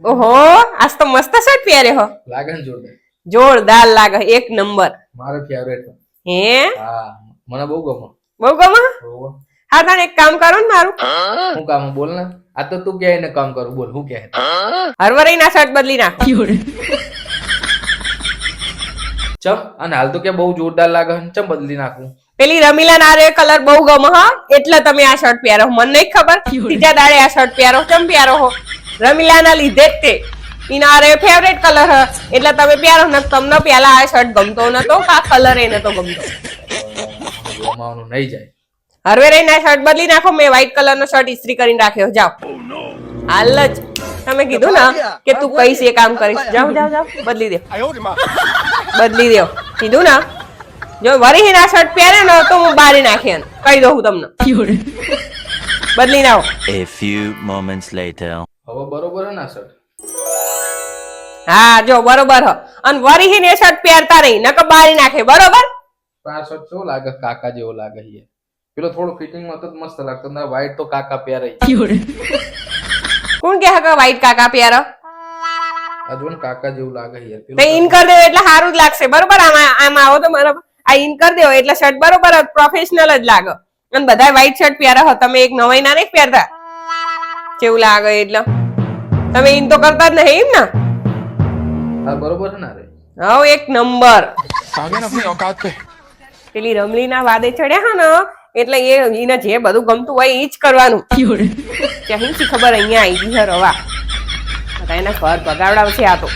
ઓહો આજ તો મસ્ત શર્ટ પહેરે હો લાગે ને જોરદાર જોરદાર લાગે એક નંબર મારો ફેવરેટ હે હા મને બહુ ગમે બહુ ગમે હોવો. હા તને એક કામ કરો ને મારું હું કામ બોલ ને આ તો તું કહે ને કામ કરું બોલ હું કહે હરવરાઈ ના શર્ટ બદલી નાખો ચમ અને હાલ તો કે બહુ જોરદાર લાગે છે. ચમ બદલી નાખું પેલી રમીલા નારે કલર બહુ ગમે હા એટલે તમે આ શર્ટ પહેરો મને નહીં ખબર ત્રીજા દાડે આ શર્ટ પહેરો કેમ પહેરો હો રમીલા ના લીધે જ તે એના અરે ફેવરેટ કલર હ એટલે તમે પહેરો ને તમને પેલા આ શર્ટ ગમતો નતો કા કલર એ નતો ગમતો ગોમાવાનું નહીં જાય હરવે રહીને આ શર્ટ બદલી નાખો મેં વ્હાઈટ કલર નો શર્ટ ઇસ્ત્રી કરીને રાખ્યો જાઓ હાલ જ તમે કીધું ને કે તું કઈશ એ કામ કરીશ જાઓ જાઓ જાઓ બદલી દે બદલી દો કીધું ને જો વરી આ શર્ટ પહેરે ને તો હું બારી નાખી કહી દઉં તમને બદલી નાખો A few moments later. હવે બરોબર હે ને આ શર્ટ હા જો બરોબર હ અને વરી એ શર્ટ પહેરતા નહીં નકર બારી નાખે બરોબર પણ આ શર્ટ કેવો લાગે કાકા જેવો લાગે છે પેલો થોડો ફિટિંગ માં તો મસ્ત લાગતો ને વ્હાઈટ તો કાકા પહેરે કોણ કે હકા વ્હાઈટ કાકા પહેરો આ જો ને કાકા જેવું લાગે છે તો ઇન કરી દેવો એટલે સારું જ લાગશે બરોબર આમાં આવો તો બરાબર આ ઇન કરી દેવો એટલે શર્ટ બરોબર પ્રોફેશનલ જ લાગે અને બધા વ્હાઈટ શર્ટ પહેરો હો તમે એક નવાઈ ના નહીં પહેરતા કેવું લાગે એટલે તમે ઇન તો કરતા જ નહીં એમ ને આ બરોબર છે ને રે હા એક નંબર आगे अपनी औकात पे પેલી રમલી ના વાદે ચડ્યા હા ને એટલે એને જે બધું ગમતું હોય એ જ કરવાનું ક્યાંથી ખબર અહીંયા આવી ગઈ છે રવા એના ઘર બગાવડાવશે આ તો